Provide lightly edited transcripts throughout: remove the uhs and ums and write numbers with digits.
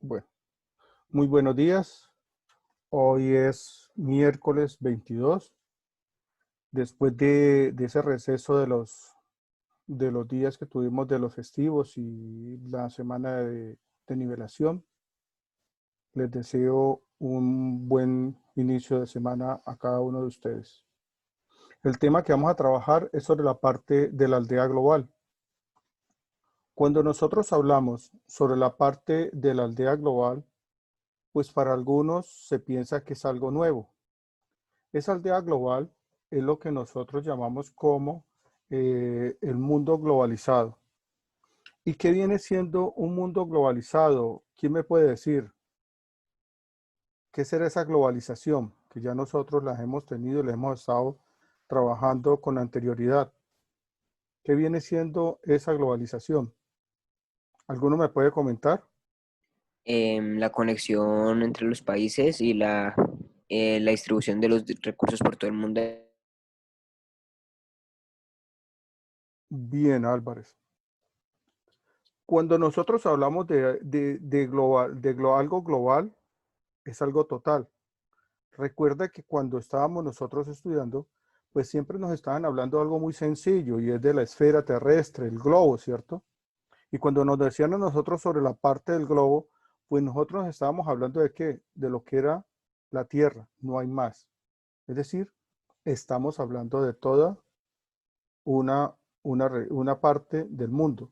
Bueno, muy buenos días. Hoy es miércoles 22. Después de ese receso de los días que tuvimos de los festivos y la semana de nivelación. Les deseo un buen inicio de semana a cada uno de ustedes. El tema que vamos a trabajar es sobre la parte de la aldea global. Cuando nosotros hablamos sobre la parte de la aldea global, pues para algunos se piensa que es algo nuevo. Esa aldea global es lo que nosotros llamamos como el mundo globalizado. ¿Y qué viene siendo un mundo globalizado? ¿Quién me puede decir qué será esa globalización? Que ya nosotros la hemos tenido, la hemos estado trabajando con anterioridad. ¿Qué viene siendo esa globalización? ¿Alguno me puede comentar? La conexión entre los países y la distribución de los recursos por todo el mundo. Bien, Álvarez. Cuando nosotros hablamos de algo global, es algo total. Recuerda que cuando estábamos nosotros estudiando, pues siempre nos estaban hablando de algo muy sencillo y es de la esfera terrestre, el globo, ¿cierto? Y cuando nos decían a nosotros sobre la parte del globo, pues nosotros estábamos hablando de qué, de lo que era la Tierra, no hay más. Es decir, estamos hablando de toda una, una parte del mundo,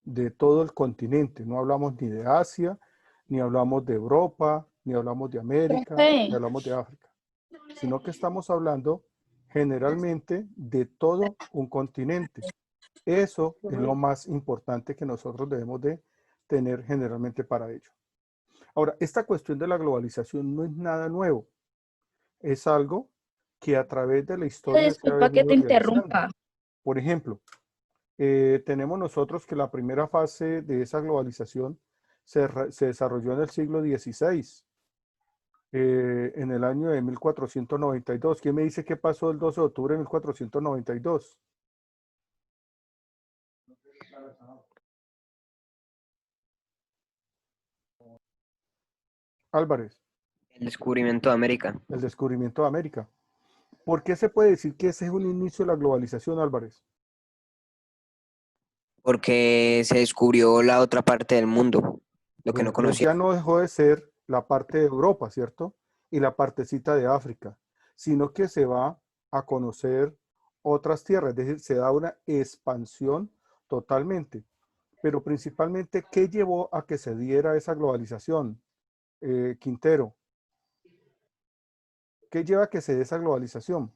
de todo el continente. No hablamos ni de Asia, ni hablamos de Europa, ni hablamos de América, ni Profe, hablamos de África, sino que estamos hablando generalmente de todo un continente. Eso es lo más importante que nosotros debemos de tener generalmente para ello. Ahora, esta cuestión de la globalización no es nada nuevo, es algo que a través de la historia se ha disculpa que venido te realizando. interrumpa. Por ejemplo, tenemos nosotros que la primera fase de esa globalización se desarrolló en el siglo XVI, en el año de 1492. ¿Quién me dice qué pasó el 12 de octubre de 1492? Álvarez, El descubrimiento de América, el descubrimiento de América. ¿Por qué se puede decir que ese es un inicio de la globalización, Álvarez? porque se descubrió la otra parte del mundo, lo que Bueno, no entonces conocía. ya no dejó de ser la parte de Europa, ¿cierto? Y la partecita de África, sino que se va a conocer otras tierras, es decir, se da una expansión totalmente. Pero principalmente, ¿qué llevó a que se diera esa globalización? Quintero, ¿qué lleva a que se dé esa globalización?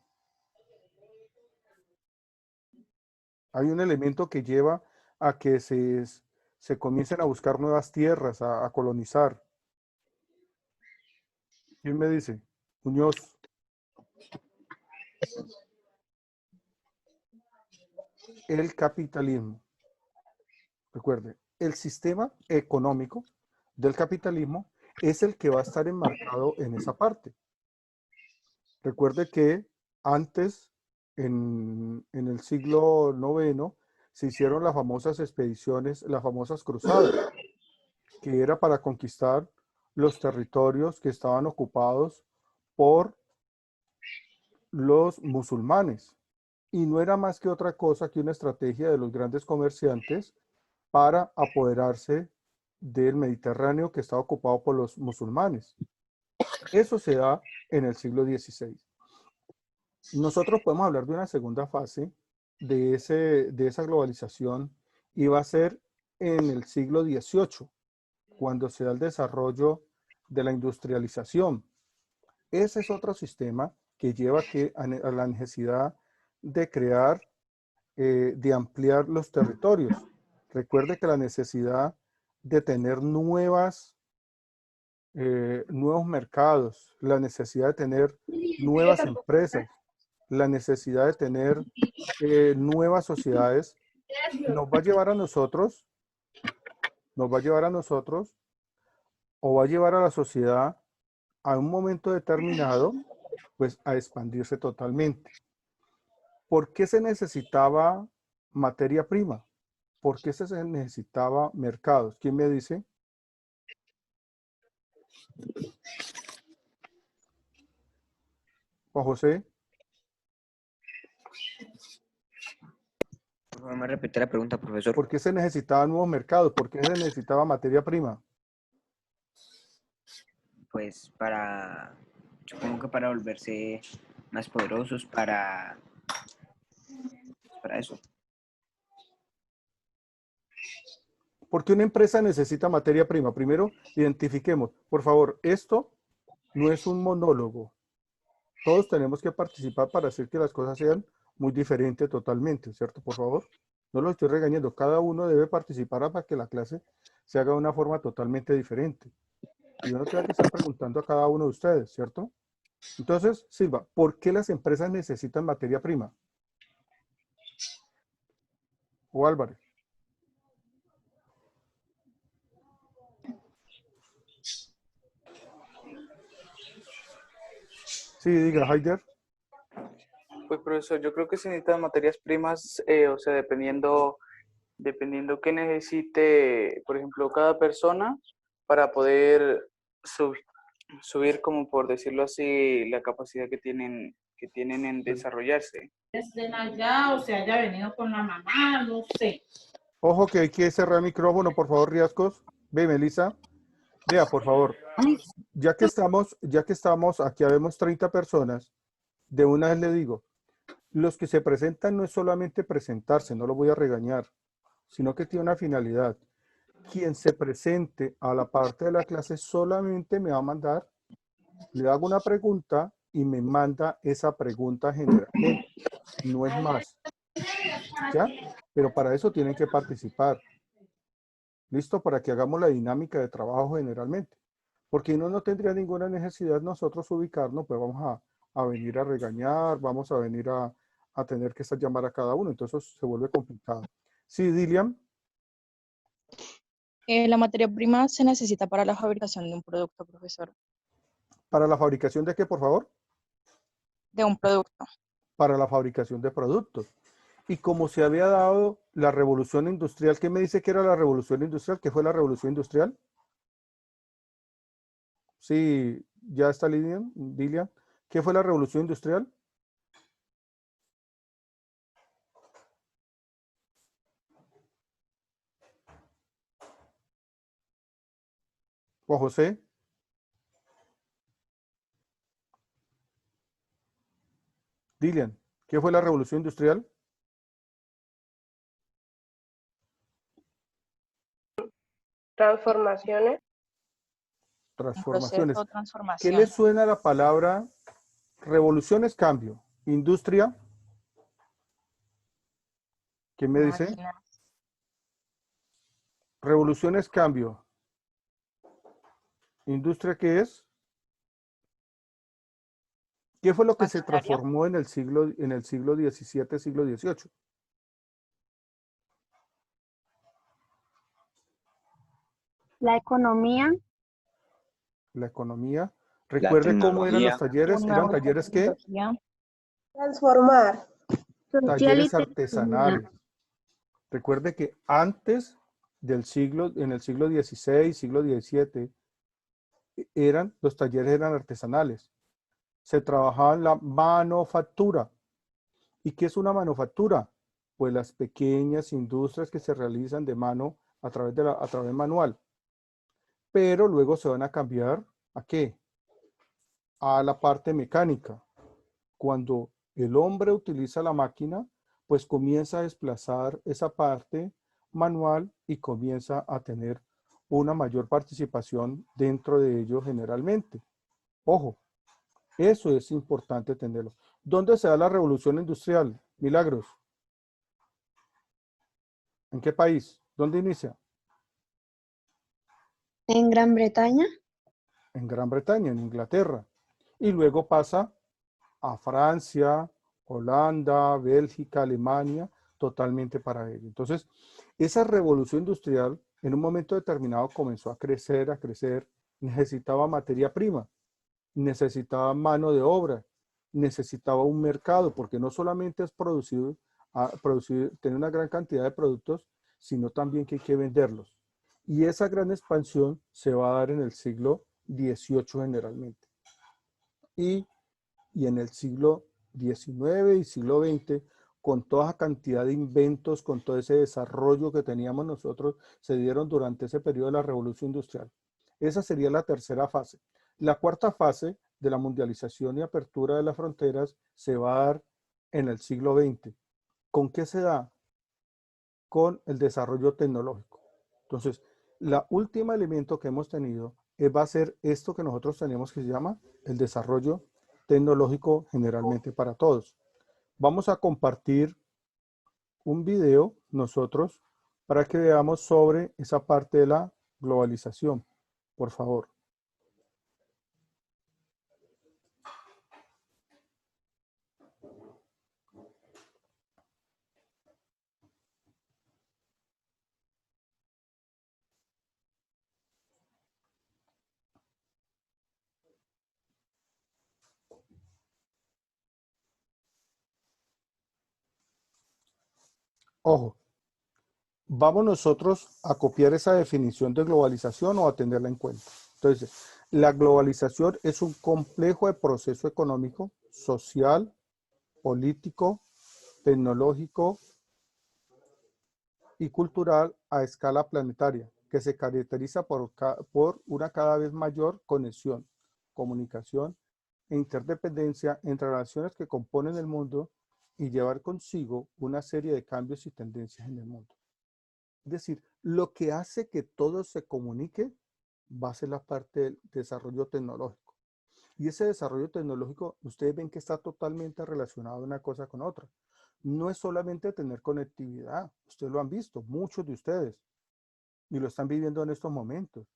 Hay un elemento que lleva a que se comiencen a buscar nuevas tierras, a colonizar. ¿Quién me dice? Muñoz, el capitalismo. Recuerde, el sistema económico del capitalismo es el que va a estar enmarcado en esa parte. Recuerde que antes, en el siglo IX, se hicieron las famosas expediciones, las famosas cruzadas, que era para conquistar los territorios que estaban ocupados por los musulmanes. Y no era más que otra cosa que una estrategia de los grandes comerciantes para apoderarse del Mediterráneo que estaba ocupado por los musulmanes. Eso se da en el siglo XVI. Nosotros podemos hablar de una segunda fase de esa globalización y va a ser en el siglo XVIII, cuando se da el desarrollo de la industrialización. Ese es otro sistema que lleva a la necesidad de crear, de ampliar los territorios. Recuerde que la necesidad de tener nuevos mercados, la necesidad de tener nuevas empresas, la necesidad de tener nuevas sociedades, nos va a llevar a nosotros, nos va a llevar a nosotros o va a llevar a la sociedad a un momento determinado, pues a expandirse totalmente. ¿Por qué se necesitaba materia prima? ¿Por qué se necesitaba mercados? ¿Quién me dice? Juan José, Por favor, me repite la pregunta, profesor. ¿por qué se necesitaban nuevos mercados? ¿Por qué se necesitaba materia prima? Pues supongo que para volverse más poderosos, para eso. ¿Por qué una empresa necesita materia prima? Primero, identifiquemos. Por favor, esto no es un monólogo. Todos tenemos que participar para hacer que las cosas sean muy diferentes totalmente, ¿cierto? Por favor, no lo estoy regañando. Cada uno debe participar para que la clase se haga de una forma totalmente diferente. Y yo no tengo que estar preguntando a cada uno de ustedes, ¿cierto? Entonces, Silva, ¿por qué las empresas necesitan materia prima? O Álvarez. Sí, diga, Haider. Pues profesor, yo creo que se necesitan materias primas, o sea, dependiendo qué necesite, por ejemplo, cada persona para poder subir, como por decirlo así, la capacidad que tienen en desarrollarse. Estén allá o se haya venido con la mamá, no sé. Ojo que hay que cerrar el micrófono, por favor, Riascos. Ve, Melissa. Vea, por favor. Ya que estamos, aquí habemos 30 personas, de una vez le digo, los que se presentan no es solamente presentarse, no lo voy a regañar, sino que tiene una finalidad. Quien se presente a la parte de la clase solamente me va a mandar, le hago una pregunta y me manda esa pregunta generalmente, no es más, ¿ya? Pero para eso tienen que participar. ¿Listo? Para que hagamos la dinámica de trabajo generalmente. Porque no tendría ninguna necesidad nosotros ubicarnos, pues vamos a venir a regañar, vamos a venir a tener que llamar a cada uno, entonces se vuelve complicado. Sí, Dilian. La materia prima se necesita para la fabricación de un producto, profesor. ¿Para la fabricación de qué, por favor? De un producto. Para la fabricación de productos. Y como se había dado la revolución industrial, ¿qué me dice que era la revolución industrial? ¿Qué fue la revolución industrial? Sí, ya está Dilian. ¿Qué fue la revolución industrial? Juan José. Dilian, ¿qué fue la revolución industrial? Transformaciones. Un Transformaciones. proceso de ¿Qué transformación. le suena a la palabra revolución es cambio? Industria. ¿Qué me dice? Máquinas. Revolución es cambio. ¿Industria qué es? ¿Qué fue lo que se Maquinaria. transformó en el siglo XVII, siglo XVIII? La economía. La economía. Recuerde cómo eran los talleres. ¿Eran Una talleres qué? tecnología. Transformar. Social y Talleres artesanales. Recuerde que antes en el siglo XVI, siglo XVII, los talleres eran artesanales. Se trabajaba en la manufactura. ¿Y qué es una manufactura? Pues las pequeñas industrias que se realizan de mano a través manual. Pero luego se van a cambiar ¿a qué? A la parte mecánica. Cuando el hombre utiliza la máquina, pues comienza a desplazar esa parte manual y comienza a tener una mayor participación dentro de ello generalmente. Ojo, eso es importante tenerlo. ¿Dónde se da la revolución industrial? Milagros. ¿En qué país? ¿Dónde inicia? En Gran Bretaña. En Gran Bretaña, en Inglaterra. Y luego pasa a Francia, Holanda, Bélgica, Alemania, totalmente para ello. Entonces, esa revolución industrial en un momento determinado comenzó a crecer, necesitaba materia prima, necesitaba mano de obra, necesitaba un mercado, porque no solamente es tener una gran cantidad de productos, sino también que hay que venderlos. Y esa gran expansión se va a dar en el siglo XVIII generalmente. Y en el siglo XIX y siglo XX, con toda esa cantidad de inventos, con todo ese desarrollo que teníamos nosotros, se dieron durante ese periodo de la Revolución Industrial. Esa sería la tercera fase. La cuarta fase de la mundialización y apertura de las fronteras se va a dar en el siglo XX. ¿Con qué se da? Con el desarrollo tecnológico. Entonces, la última elemento que hemos tenido va a ser esto que nosotros tenemos que se llama el desarrollo tecnológico generalmente para todos. Vamos a compartir un video nosotros para que veamos sobre esa parte de la globalización. Por favor. Ojo, vamos nosotros a copiar esa definición de globalización o a tenerla en cuenta. Entonces, la globalización es un complejo de proceso económico, social, político, tecnológico y cultural a escala planetaria, que se caracteriza por una cada vez mayor conexión, comunicación e interdependencia entre las naciones que componen el mundo y llevar consigo una serie de cambios y tendencias en el mundo. Es decir, lo que hace que todo se comunique va a ser la parte del desarrollo tecnológico. Y ese desarrollo tecnológico, ustedes ven que está totalmente relacionado una cosa con otra. No es solamente tener conectividad, ustedes lo han visto, muchos de ustedes, y lo están viviendo en estos momentos.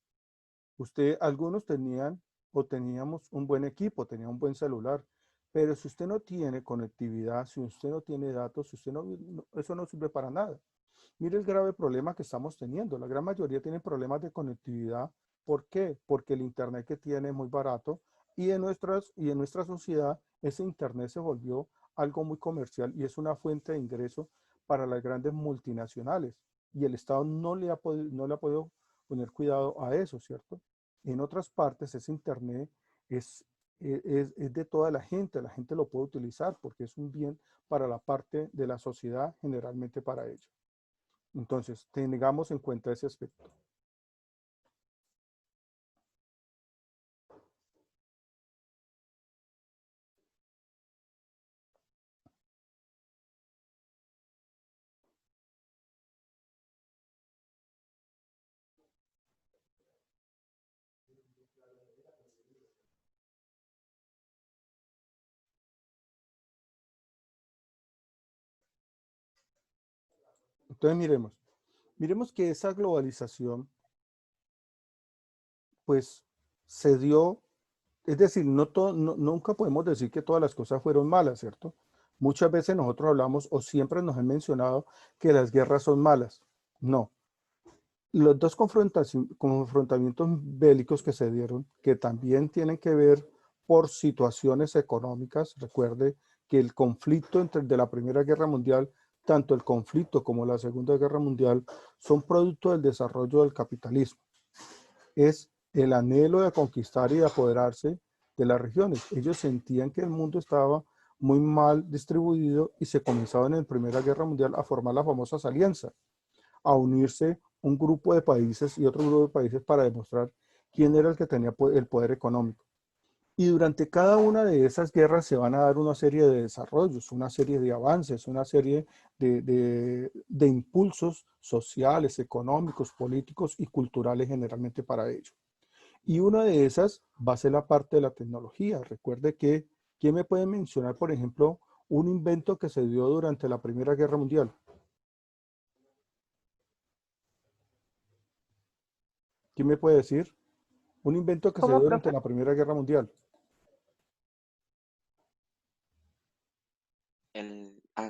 Algunos tenían o teníamos un buen equipo, tenían un buen celular, pero si usted no tiene conectividad, si usted no tiene datos, eso no sirve para nada. Mire el grave problema que estamos teniendo. La gran mayoría tienen problemas de conectividad. ¿Por qué? Porque el internet que tiene es muy barato y en nuestra sociedad ese internet se volvió algo muy comercial y es una fuente de ingreso para las grandes multinacionales. Y el Estado no le ha podido poner cuidado a eso, ¿cierto? En otras partes ese internet es de toda la gente lo puede utilizar porque es un bien para la parte de la sociedad, generalmente para ello. Entonces, tengamos en cuenta ese aspecto. Entonces, miremos que esa globalización, pues, se dio, es decir, nunca podemos decir que todas las cosas fueron malas, ¿cierto? Muchas veces nosotros hablamos o siempre nos han mencionado que las guerras son malas. No. Los dos confrontamientos bélicos que se dieron, que también tienen que ver por situaciones económicas, recuerde que el conflicto de la Primera Guerra Mundial, tanto el conflicto como la Segunda Guerra Mundial, son producto del desarrollo del capitalismo. Es el anhelo de conquistar y de apoderarse de las regiones. Ellos sentían que el mundo estaba muy mal distribuido y se comenzaban en la Primera Guerra Mundial a formar las famosas alianzas, a unirse un grupo de países y otro grupo de países para demostrar quién era el que tenía el poder económico. Y durante cada una de esas guerras se van a dar una serie de desarrollos, una serie de avances, una serie de impulsos sociales, económicos, políticos y culturales generalmente para ello. Y una de esas va a ser la parte de la tecnología. Recuerde que, ¿quién me puede mencionar, por ejemplo, un invento que se dio durante la Primera Guerra Mundial? ¿Quién me puede decir? Un invento que se dio ¿Cómo, durante profe? la Primera Guerra Mundial.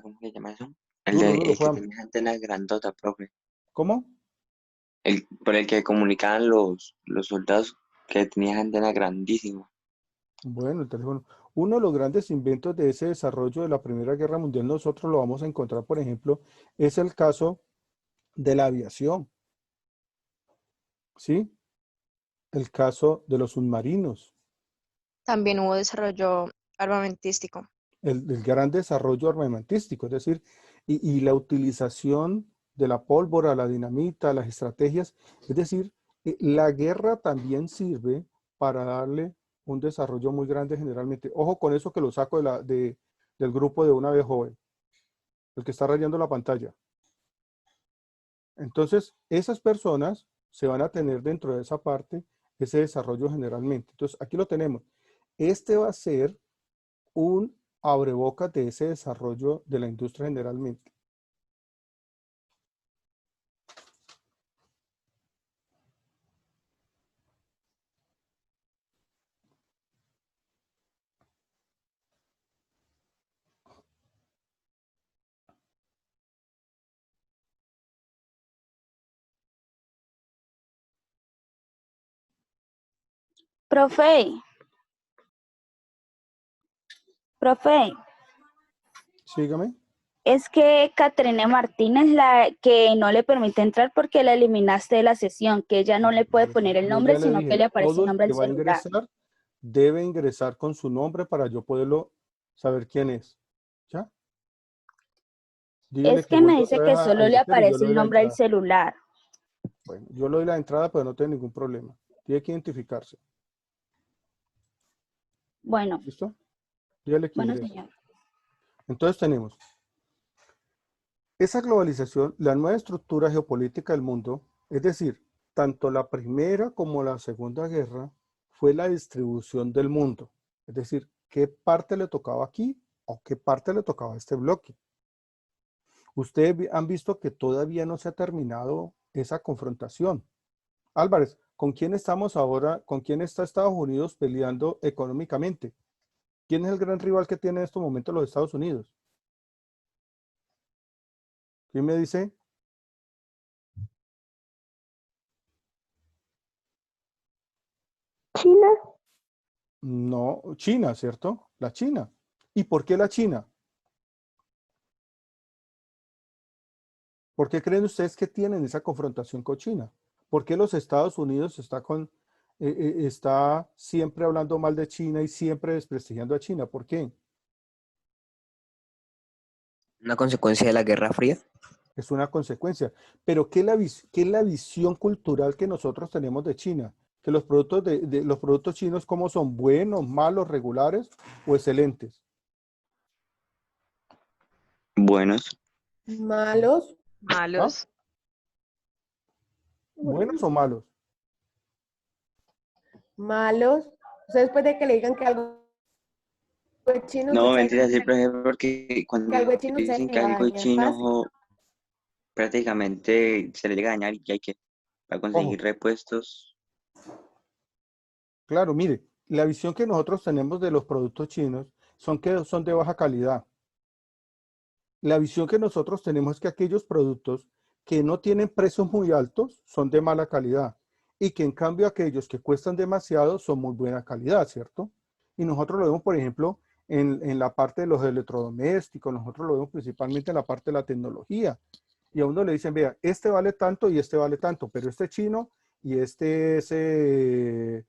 ¿Cómo se llama eso? Duro, El que Juan. tenía antenas grandotas, profe. ¿Cómo? Por el que comunicaban los soldados que tenían antenas grandísimas. Bueno, el teléfono. Uno de los grandes inventos de ese desarrollo de la Primera Guerra Mundial, nosotros lo vamos a encontrar, por ejemplo, es el caso de la aviación. ¿Sí? El caso de los submarinos, También hubo desarrollo armamentístico. el gran desarrollo armamentístico, es decir, y la utilización de la pólvora, la dinamita, las estrategias, es decir, la guerra también sirve para darle un desarrollo muy grande generalmente. Ojo con eso que lo saco del grupo de Una Vez Joven, el que está rayando la pantalla. Entonces, esas personas se van a tener dentro de esa parte ese desarrollo generalmente. Entonces, aquí lo tenemos. Este va a ser un abrebocas de ese desarrollo de la industria generalmente. Profe, profe, Sígame. es que Catrine Martínez la que no le permite entrar porque la eliminaste de la sesión, que ella no le puede poner el Yo nombre, ya le sino que dije, le aparece todo el el nombre que del va a celular. ingresar debe ingresar con su nombre para yo poderlo saber quién es. ¿Ya? Dígale Es que que me vuelva dice otra vez que a solo le ingresar y yo le aparece doy el la nombre del entrada. celular. Bueno, yo le doy la entrada, pero no tiene ningún problema. Tiene que identificarse. Bueno, ¿Listo? Dígale que bueno, ingrese. señor. Entonces tenemos esa globalización, la nueva estructura geopolítica del mundo, es decir, tanto la primera como la segunda guerra, fue la distribución del mundo. Es decir, qué parte le tocaba aquí o qué parte le tocaba a este bloque. Ustedes han visto que todavía no se ha terminado esa confrontación. Álvarez, ¿con quién estamos ahora? ¿Con quién está Estados Unidos peleando económicamente? ¿Quién es el gran rival que tiene en estos momentos los Estados Unidos? ¿Quién me dice? China. No, China, ¿cierto? La China. ¿Y por qué la China? ¿Por qué creen ustedes que tienen esa confrontación con China? ¿Por qué los Estados Unidos está siempre hablando mal de China y siempre desprestigiando a China? ¿Por qué? Una consecuencia de la Guerra Fría. Es una consecuencia. Pero ¿qué es la visión cultural que nosotros tenemos de China? Que los productos de los productos chinos, ¿cómo son? ¿Buenos, malos, regulares o excelentes? Buenos. Malos. ¿Ah? Malos. ¿Buenos o malos? Malos. O sea, después de que le digan que algo es chino, usted No, sabe mentira, sí, profe, porque que cuando algo es chino, usted sabe dicen que que le va a algo es dañar fácil. chino, prácticamente se le llega a dañar y hay que para Ojo, conseguir repuestos. claro, mire, la visión que nosotros tenemos de los productos chinos son que son de baja calidad. La visión que nosotros tenemos es que aquellos productos que no tienen precios muy altos son de mala calidad y que en cambio aquellos que cuestan demasiado son muy buena calidad, ¿cierto? Y nosotros lo vemos, por ejemplo, en la parte de los electrodomésticos, nosotros lo vemos principalmente en la parte de la tecnología. Y a uno le dicen, vea, este vale tanto y este vale tanto, pero este chino y este es,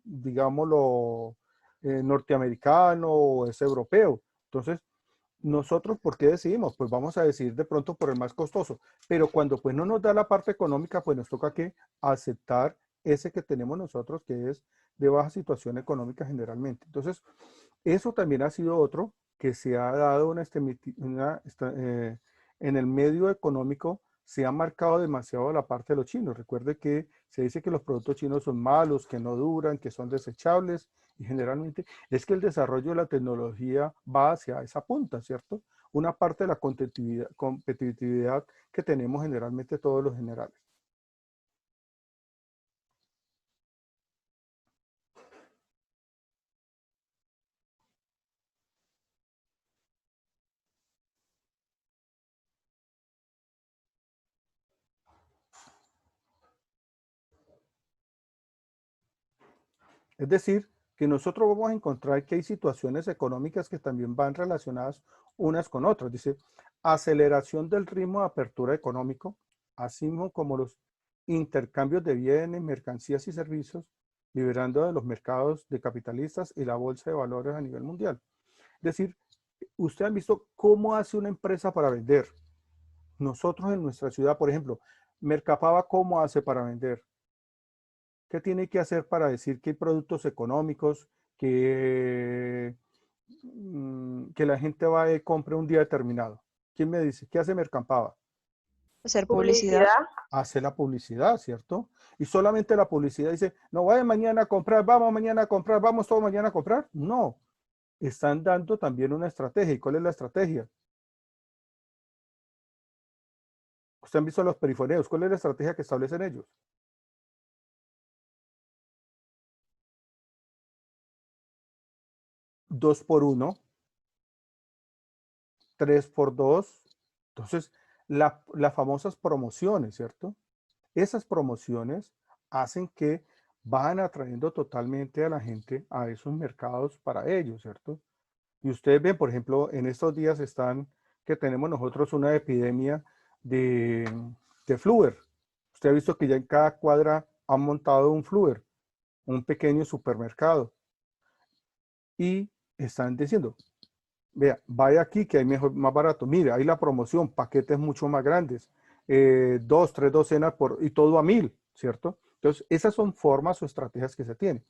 digámoslo, norteamericano o es europeo. Entonces, nosotros, ¿por qué decidimos? Pues vamos a decidir de pronto por el más costoso, pero cuando pues no nos da la parte económica, pues nos toca que aceptar ese que tenemos nosotros, que es de baja situación económica generalmente. Entonces, eso también ha sido otro que se ha dado en el medio económico, se ha marcado demasiado la parte de los chinos. Recuerde que se dice que los productos chinos son malos, que no duran, que son desechables, y generalmente es que el desarrollo de la tecnología va hacia esa punta, ¿cierto? Una parte de la competitividad que tenemos generalmente todos los generales. Es decir, que nosotros vamos a encontrar que hay situaciones económicas que también van relacionadas unas con otras. Dice, aceleración del ritmo de apertura económico, así como los intercambios de bienes, mercancías y servicios, liberando de los mercados de capitalistas y la bolsa de valores a nivel mundial. Es decir, ustedes han visto cómo hace una empresa para vender. Nosotros en nuestra ciudad, por ejemplo, Mercapava, ¿cómo hace para vender? ¿Qué tiene que hacer para decir que hay productos económicos que la gente va y compre un día determinado? ¿Quién me dice? ¿Qué hace Mercapava? Hacer publicidad. Hace la publicidad, ¿cierto? Y solamente la publicidad dice, no vayan mañana a comprar, vamos mañana a comprar, vamos todos mañana a comprar. No, están dando también una estrategia. ¿Y cuál es la estrategia? Ustedes han visto los perifoneos. ¿Cuál es la estrategia que establecen ellos? 2 por 1, 3 por 2. Entonces, las famosas promociones, ¿cierto? Esas promociones hacen que van atrayendo totalmente a la gente a esos mercados para ellos, ¿cierto? Y ustedes ven, por ejemplo, en estos días que tenemos nosotros una epidemia de Fluer. Usted ha visto que ya en cada cuadra han montado un Fluer, un pequeño supermercado. Y están diciendo, vea, vaya aquí que hay más barato. Mire, hay la promoción, paquetes mucho más grandes. 2, 3 docenas y todo a 1000, ¿cierto? Entonces, esas son formas o estrategias que se tienen.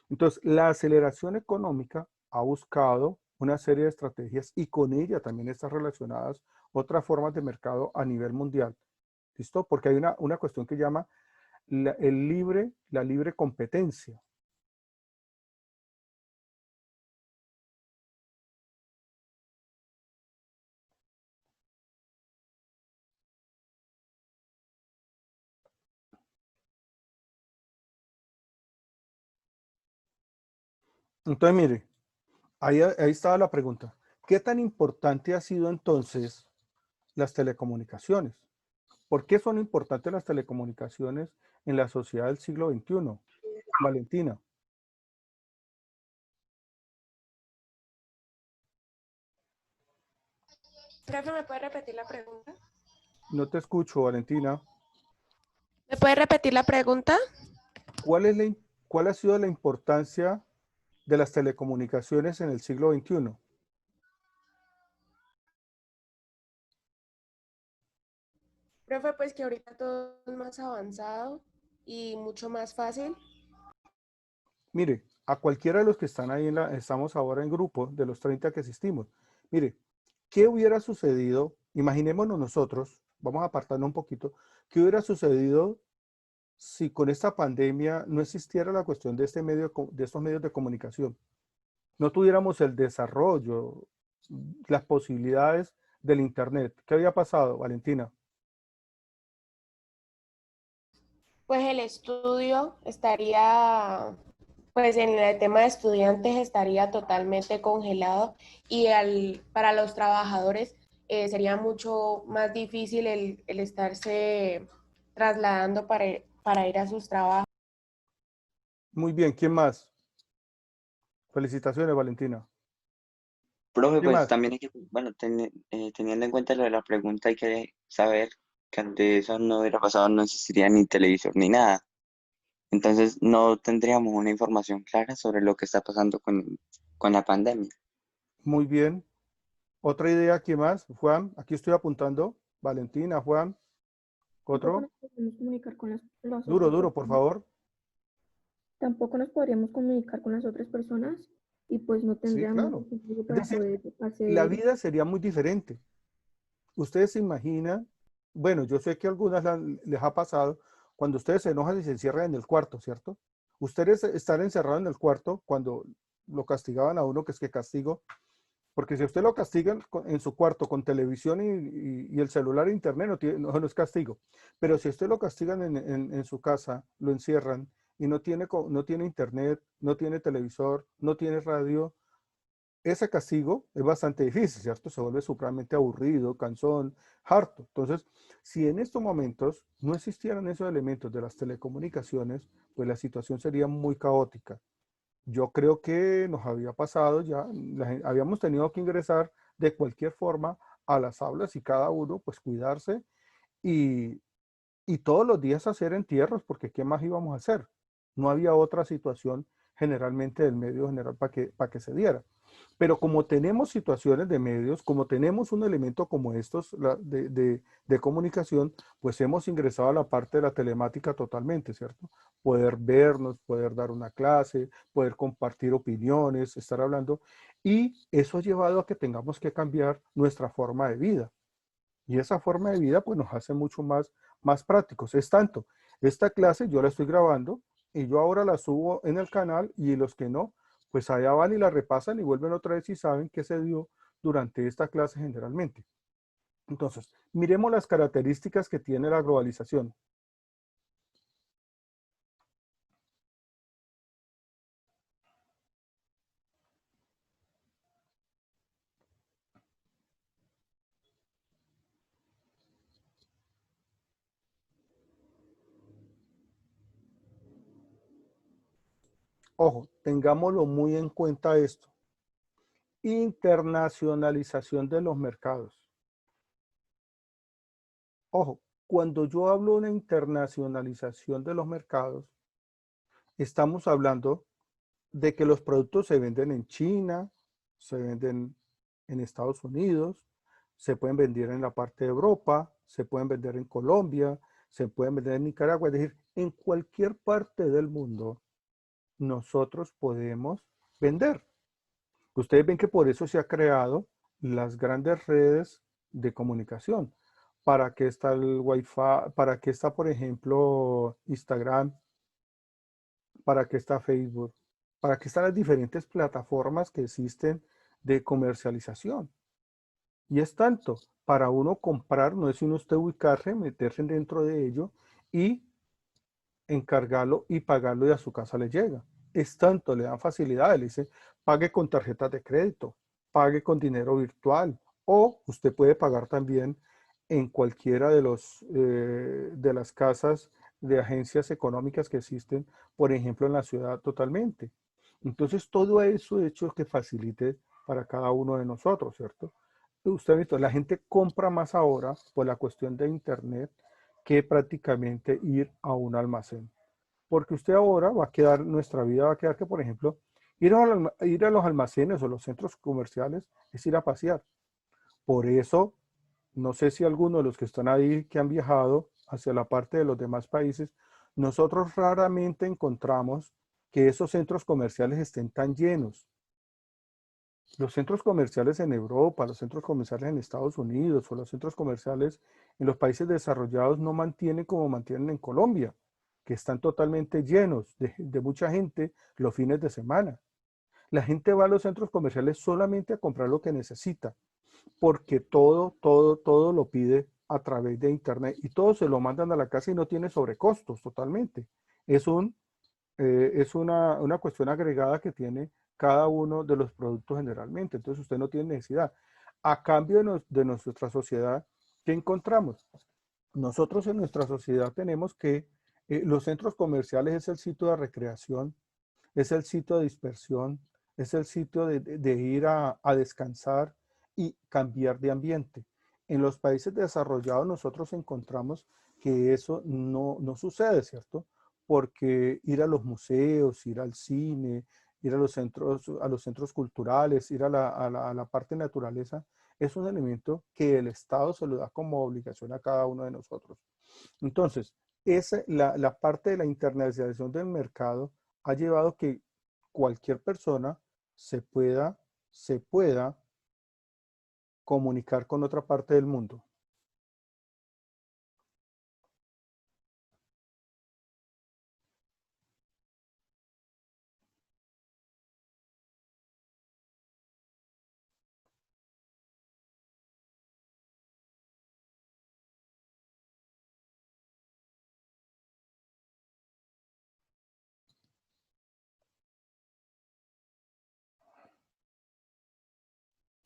Entonces, la aceleración económica ha buscado una serie de estrategias y con ella también están relacionadas otras formas de mercado a nivel mundial. ¿Listo? Porque hay una cuestión que llama la libre competencia. Entonces, mire, ahí estaba la pregunta. ¿Qué tan importante ha sido entonces las telecomunicaciones? ¿Por qué son importantes las telecomunicaciones en la sociedad del siglo XXI? Valentina. Profe, ¿me puede repetir la pregunta? No te escucho, Valentina. ¿Me puede repetir la pregunta? ¿Cuál ha sido la importancia de las telecomunicaciones en el siglo XXI? Profe, pues que ahorita todo es más avanzado y mucho más fácil. Mire, a cualquiera de los que están ahí, estamos ahora en grupo, de los 30 que asistimos. Mire, ¿qué hubiera sucedido? Imaginémonos nosotros, vamos a apartarnos un poquito, ¿qué hubiera sucedido si con esta pandemia no existiera la cuestión de estos medios de comunicación? No tuviéramos el desarrollo, las posibilidades del Internet. ¿Qué había pasado, Valentina? Pues el estudio estaría, pues en el tema de estudiantes estaría totalmente congelado y para los trabajadores sería mucho más difícil el estarse trasladando para ir a sus trabajos. Muy bien, ¿quién más? Felicitaciones, Valentina. Profe, ¿Quién pues más? también hay que, bueno, teniendo en cuenta lo de la pregunta, hay que saber que ante eso no hubiera pasado, no existiría ni televisor ni nada. Entonces no tendríamos una información clara sobre lo que está pasando con la pandemia. Muy bien. ¿Otra idea? ¿Quién más? Juan, aquí estoy apuntando. Valentina, Juan. Tampoco ¿Otro? nos podríamos comunicar con las Duro, otras duro, por personas. favor. Tampoco nos podríamos comunicar con las otras personas y pues no Sí, tendríamos claro. tiempo Es para decir, poder la hacer. vida sería muy diferente. Ustedes se imaginan, bueno, yo sé que a algunas les ha pasado cuando ustedes se enojan y se encierran en el cuarto, ¿cierto? Ustedes están encerrados en el cuarto cuando lo castigaban a uno, que es que castigo, porque si usted lo castigan en su cuarto con televisión y el celular e internet, no es castigo. Pero si usted lo castigan en su casa, lo encierran y no tiene internet, no tiene televisor, no tiene radio, ese castigo es bastante difícil, ¿cierto? Se vuelve supremamente aburrido, cansón, harto. Entonces, si en estos momentos no existieran esos elementos de las telecomunicaciones, pues la situación sería muy caótica. Yo creo que nos había pasado ya, habíamos tenido que ingresar de cualquier forma a las aulas y cada uno pues cuidarse y y todos los días hacer entierros, porque ¿qué más íbamos a hacer? No había otra situación generalmente del medio general para que se diera. Pero como tenemos situaciones de medios, como tenemos un elemento como estos de comunicación, pues hemos ingresado a la parte de la telemática totalmente, ¿cierto? Poder vernos, poder dar una clase, poder compartir opiniones, estar hablando. Y eso ha llevado a que tengamos que cambiar nuestra forma de vida. Y esa forma de vida pues nos hace mucho más prácticos. Es tanto, esta clase yo la estoy grabando y yo ahora la subo en el canal y los que no, pues allá van y la repasan y vuelven otra vez y saben qué se dio durante esta clase generalmente. Entonces, miremos las características que tiene la globalización. Ojo, tengámoslo muy en cuenta esto. Internacionalización de los mercados. Ojo, cuando yo hablo de una internacionalización de los mercados, estamos hablando de que los productos se venden en China, se venden en Estados Unidos, se pueden vender en la parte de Europa, se pueden vender en Colombia, se pueden vender en Nicaragua, es decir, en cualquier parte del mundo nosotros podemos vender. Ustedes ven que por eso se ha creado las grandes redes de comunicación. ¿Para qué está el Wi-Fi? ¿Para qué está, por ejemplo, Instagram? ¿Para qué está Facebook? ¿Para qué están las diferentes plataformas que existen de comercialización? Y es tanto, para uno comprar, no es sino usted ubicarse, meterse dentro de ello y encargarlo y pagarlo y a su casa le llega. Es tanto, le dan facilidades, le dice, pague con tarjetas de crédito, pague con dinero virtual o usted puede pagar también en cualquiera de las casas de agencias económicas que existen, por ejemplo, en la ciudad totalmente. Entonces, todo eso hecho que facilite para cada uno de nosotros, ¿cierto? Usted ha visto, la gente compra más ahora por la cuestión de internet que prácticamente ir a un almacén. Porque usted ahora va a quedar, nuestra vida va a quedar que, por ejemplo, ir a los almacenes o los centros comerciales es ir a pasear. Por eso, no sé si algunos de los que están ahí, que han viajado hacia la parte de los demás países, nosotros raramente encontramos que esos centros comerciales estén tan llenos. Los centros comerciales en Europa, los centros comerciales en Estados Unidos o los centros comerciales en los países desarrollados no mantienen como mantienen en Colombia, que están totalmente llenos de mucha gente los fines de semana. La gente va a los centros comerciales solamente a comprar lo que necesita, porque todo lo pide a través de internet y todo se lo mandan a la casa y no tiene sobrecostos totalmente. Es una cuestión agregada que tiene cada uno de los productos generalmente. Entonces usted no tiene necesidad. A cambio de nuestra sociedad, ¿qué encontramos? Nosotros en nuestra sociedad tenemos que los centros comerciales es el sitio de recreación, es el sitio de dispersión, es el sitio de ir a descansar y cambiar de ambiente. En los países desarrollados nosotros encontramos que eso no sucede, ¿cierto? Porque ir a los museos, ir al cine, ir a los centros culturales, ir a la parte naturaleza, es un elemento que el Estado se lo da como obligación a cada uno de nosotros. Entonces, la parte de la internacionalización del mercado ha llevado que cualquier persona se pueda comunicar con otra parte del mundo.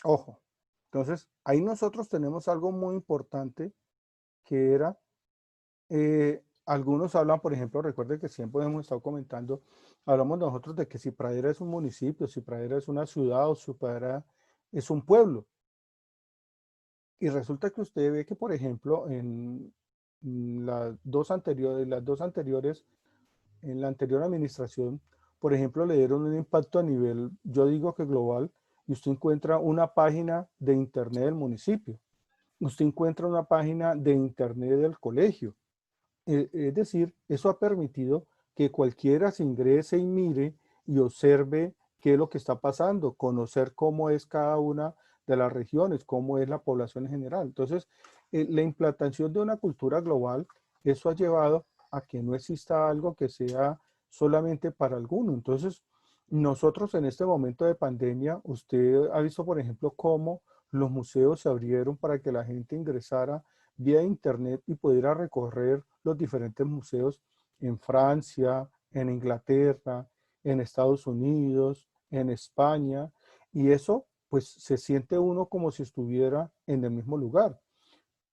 Ojo, entonces ahí nosotros tenemos algo muy importante que era, algunos hablan, por ejemplo, recuerden que siempre hemos estado comentando, hablamos nosotros de que si Pradera es un municipio, si Pradera es una ciudad o si Pradera es un pueblo. Y resulta que usted ve que, por ejemplo, las dos anteriores, en la anterior administración, por ejemplo, le dieron un impacto a nivel, yo digo que global, y usted encuentra una página de internet del municipio, usted encuentra una página de internet del colegio. Es decir, eso ha permitido que cualquiera se ingrese y mire y observe qué es lo que está pasando, conocer cómo es cada una de las regiones, cómo es la población en general. Entonces, la implantación de una cultura global, eso ha llevado a que no exista algo que sea solamente para alguno. Entonces, nosotros en este momento de pandemia, usted ha visto, por ejemplo, cómo los museos se abrieron para que la gente ingresara vía internet y pudiera recorrer los diferentes museos en Francia, en Inglaterra, en Estados Unidos, en España, y eso pues se siente uno como si estuviera en el mismo lugar,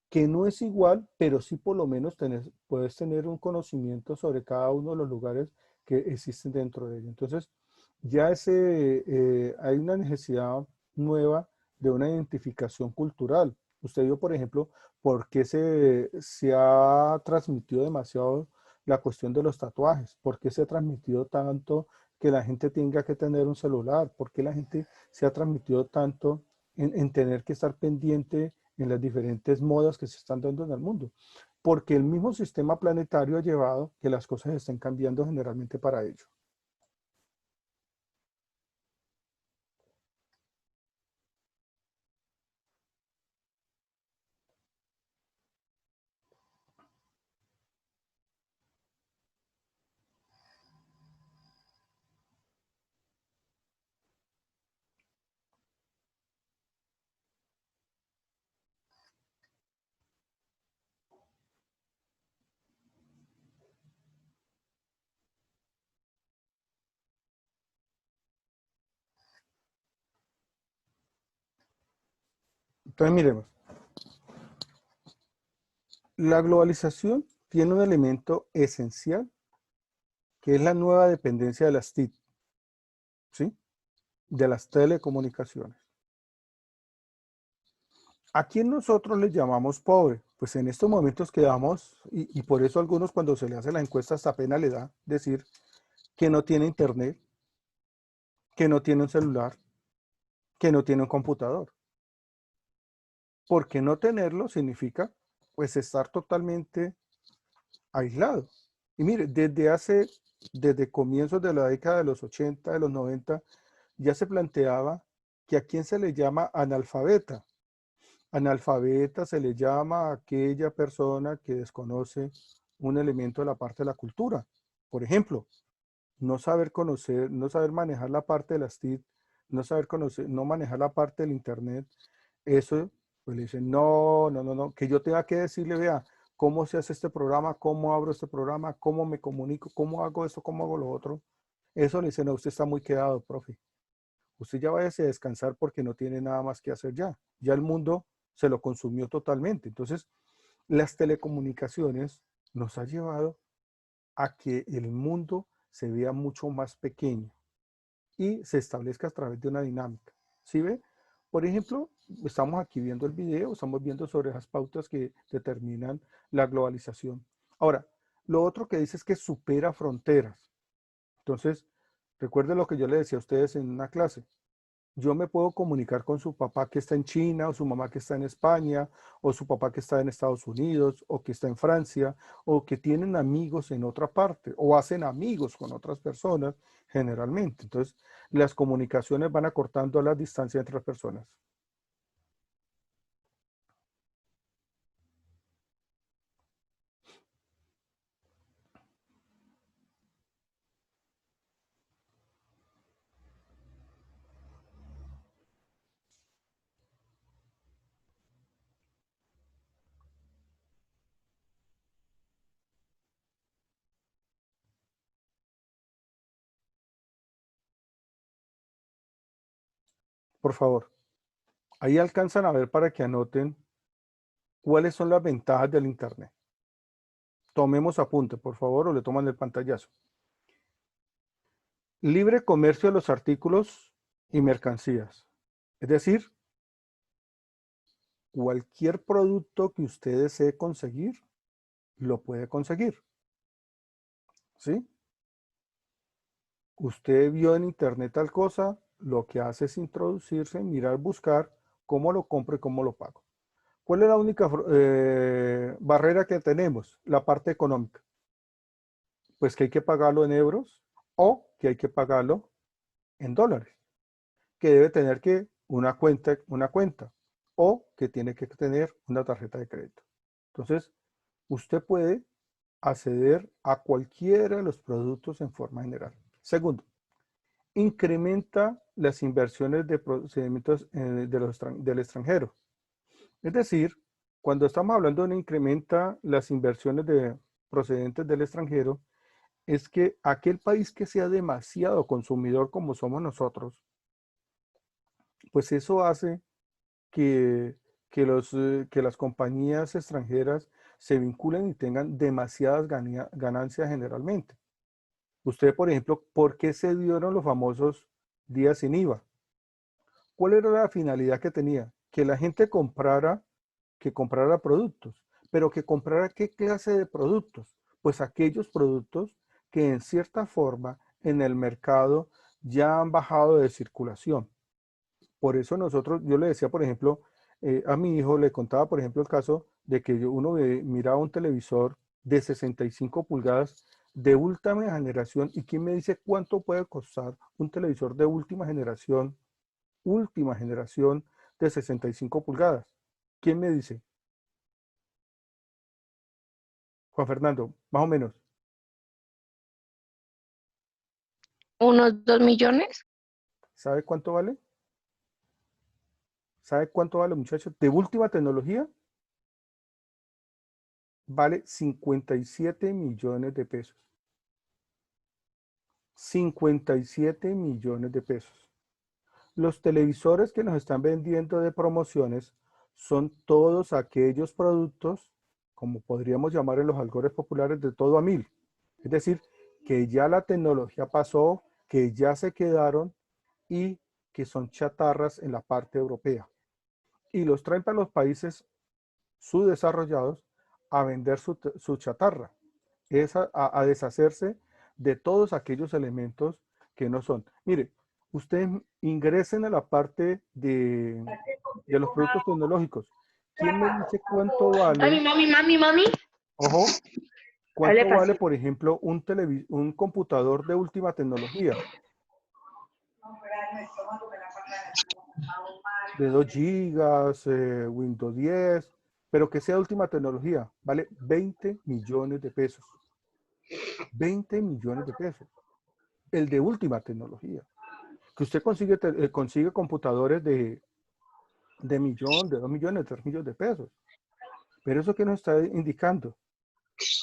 que no es igual, pero sí por lo menos puedes tener un conocimiento sobre cada uno de los lugares que existen dentro de ello. Entonces, ya hay una necesidad nueva de una identificación cultural. Usted vio, por ejemplo, por qué se ha transmitido demasiado la cuestión de los tatuajes, por qué se ha transmitido tanto que la gente tenga que tener un celular, por qué la gente se ha transmitido tanto en tener que estar pendiente en las diferentes modas que se están dando en el mundo. Porque el mismo sistema planetario ha llevado que las cosas estén cambiando generalmente para ello. Entonces, miremos. La globalización tiene un elemento esencial que es la nueva dependencia de las TIC, ¿sí? De las telecomunicaciones. ¿A quién nosotros les llamamos pobre? Pues en estos momentos quedamos, y por eso algunos cuando se le hace la encuesta hasta pena le da decir que no tiene internet, que no tiene un celular, que no tiene un computador. Porque no tenerlo significa pues estar totalmente aislado. Y mire, desde comienzos de la década de los 80, de los 90, ya se planteaba que a quién se le llama analfabeta. Analfabeta se le llama a aquella persona que desconoce un elemento de la parte de la cultura. Por ejemplo, no saber conocer, no saber manejar la parte de las TIC, no saber conocer, no manejar la parte del internet, eso, pues le dicen, no, no, no, no, que yo tenga que decirle, vea, cómo se hace este programa, cómo abro este programa, cómo me comunico, cómo hago esto, cómo hago lo otro. Eso le dicen, no, usted está muy quedado, profe. Usted ya váyase a descansar porque no tiene nada más que hacer ya. Ya el mundo se lo consumió totalmente. Entonces, las telecomunicaciones nos ha llevado a que el mundo se vea mucho más pequeño y se establezca a través de una dinámica. ¿Sí ve? Por ejemplo, estamos aquí viendo el video, estamos viendo sobre las pautas que determinan la globalización. Ahora, lo otro que dice es que supera fronteras. Entonces, recuerden lo que yo le decía a ustedes en una clase. Yo me puedo comunicar con su papá que está en China, o su mamá que está en España, o su papá que está en Estados Unidos, o que está en Francia, o que tienen amigos en otra parte, o hacen amigos con otras personas generalmente. Entonces, las comunicaciones van acortando la distancia entre las personas. Por favor, ahí alcanzan a ver para que anoten cuáles son las ventajas del Internet. Tomemos apunte, por favor, o le toman el pantallazo. Libre comercio de los artículos y mercancías. Es decir, cualquier producto que usted desee conseguir, lo puede conseguir. ¿Sí? Usted vio en internet tal cosa, lo que hace es introducirse, mirar, buscar cómo lo compro y cómo lo pago. ¿Cuál es la única barrera que tenemos? La parte económica. Pues que hay que pagarlo en euros o que hay que pagarlo en dólares. Que debe tener que una cuenta o que tiene que tener una tarjeta de crédito. Entonces, usted puede acceder a cualquiera de los productos en forma general. Segundo, incrementa las inversiones de procedimientos del extranjero. Es decir, cuando estamos hablando de incrementa las inversiones procedentes del extranjero, es que aquel país que sea demasiado consumidor como somos nosotros, pues eso hace que las compañías extranjeras se vinculen y tengan demasiadas ganancias generalmente. Usted, por ejemplo, ¿por qué se dieron los famosos días sin IVA? ¿Cuál era la finalidad que tenía? Que la gente comprara productos, pero que comprara ¿qué clase de productos? Pues aquellos productos que en cierta forma en el mercado ya han bajado de circulación. Por eso yo le decía, por ejemplo, a mi hijo le contaba, por ejemplo, el caso de que uno miraba un televisor de 65 pulgadas de última generación. ¿Y quién me dice cuánto puede costar un televisor de última generación de 65 pulgadas? ¿Quién me dice? Juan Fernando, más o menos. ¿Unos 2 millones? ¿Sabe cuánto vale? ¿Sabe cuánto vale, muchachos? De última tecnología, vale 57 millones de pesos. 57 millones de pesos. Los televisores que nos están vendiendo de promociones son todos aquellos productos, como podríamos llamar en los albores populares, de todo a 1000. Es decir, que ya la tecnología pasó, que ya se quedaron y que son chatarras en la parte europea. Y los traen para los países subdesarrollados a vender su chatarra. Es a deshacerse de todos aquellos elementos que no son. Mire, ustedes ingresen a la parte de los productos tecnológicos. ¿Quién me dice cuánto vale? Mami. Ojo, Hable ¿cuánto vale, fácil. por ejemplo, un computador de última tecnología? De 2 gigas, Windows 10, pero que sea de última tecnología, vale 20 millones de pesos. 20 millones de pesos. El de última tecnología. Que usted consigue computadores de millón, de 2 millones, 3 millones de pesos. Pero eso que nos está indicando,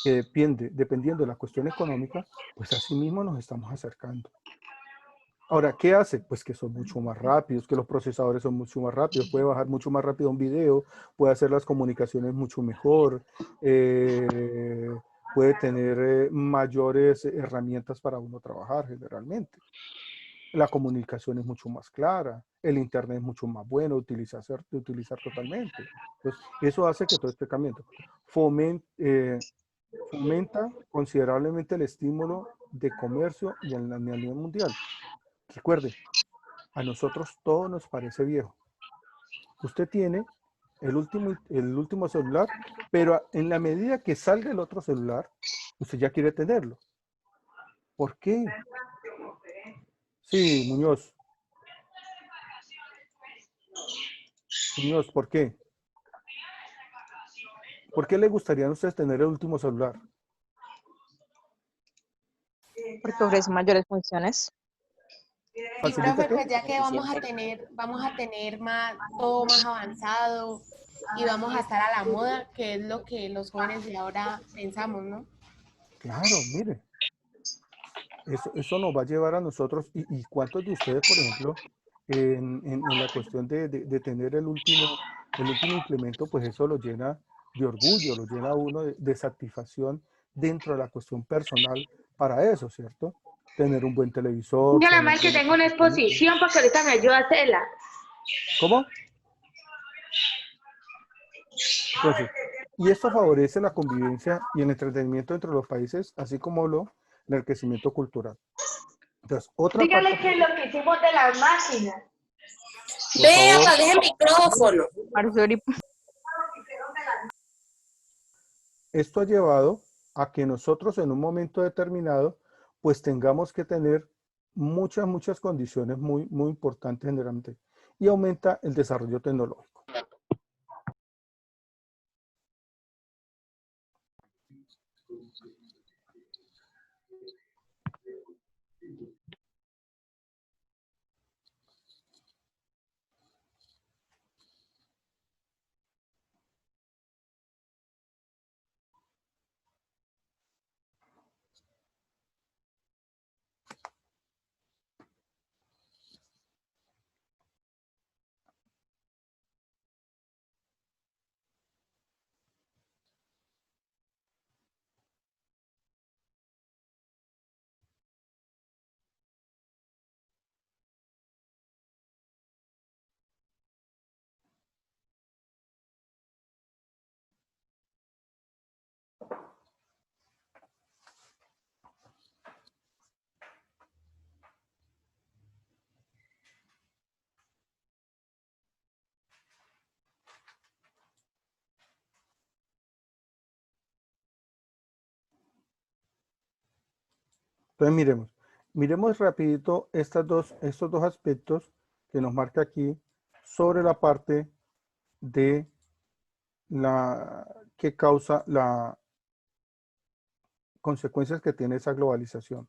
que dependiendo de la cuestión económica, pues así mismo nos estamos acercando. Ahora, ¿qué hace? Pues que son mucho más rápidos, que los procesadores son mucho más rápidos, puede bajar mucho más rápido un video, puede hacer las comunicaciones mucho mejor, puede tener mayores herramientas para uno trabajar generalmente. La comunicación es mucho más clara, el internet es mucho más bueno de utilizar totalmente. Entonces, eso hace que todo esté cambiando. Fomenta considerablemente el estímulo de comercio y a nivel mundial. Recuerde, a nosotros todo nos parece viejo. Usted tiene el último celular, pero en la medida que salga el otro celular, usted ya quiere tenerlo. ¿Por qué? Sí, Muñoz. Muñoz, ¿por qué? ¿Por qué le gustaría a ustedes tener el último celular? Porque ofrece mayores funciones. Y ¿Facilita profe, qué? pues ya que vamos a tener todo más avanzado y vamos a estar a la moda, que es lo que los jóvenes de ahora pensamos, ¿no? Claro, mire. Eso nos va a llevar a nosotros, y cuántos de ustedes, por ejemplo, en la cuestión de tener el último implemento, pues eso lo llena de orgullo, lo llena a uno de satisfacción dentro de la cuestión personal para eso, ¿cierto? Tener un buen televisor. Dígale Tener mal que buena tengo una aplicación. exposición porque ahorita me ayuda a hacerla. ¿Cómo? Entonces, Y esto favorece la convivencia y el entretenimiento entre los países, así como el enriquecimiento cultural. Entonces, otra Dígale parte, que lo que hicimos de las máquinas. por Ve, favor, apague el micrófono. Marjorie, esto ha llevado a que nosotros en un momento determinado, pues tengamos que tener muchas condiciones muy importantes generalmente. Y aumenta el desarrollo tecnológico. Entonces miremos rapidito estos dos aspectos que nos marca aquí sobre la parte de que causa las consecuencias que tiene esa globalización.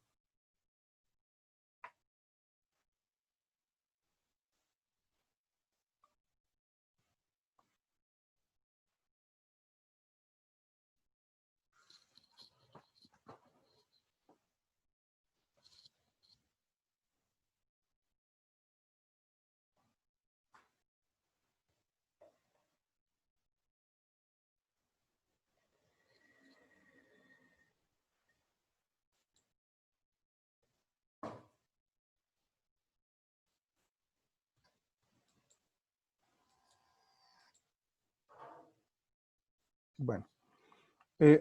Bueno,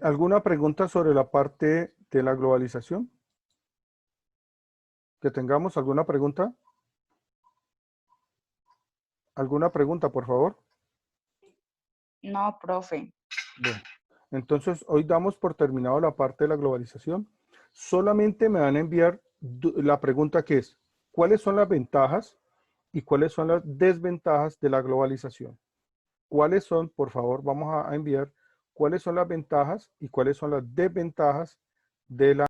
¿alguna pregunta sobre la parte de la globalización? ¿Que tengamos alguna pregunta? ¿Alguna pregunta, por favor? no, profe. Bueno, entonces hoy damos por terminado la parte de la globalización. Solamente me van a enviar la pregunta que es, ¿cuáles son las ventajas y cuáles son las desventajas de la globalización? ¿Cuáles son, por favor, vamos a enviar, cuáles son las ventajas y cuáles son las desventajas de la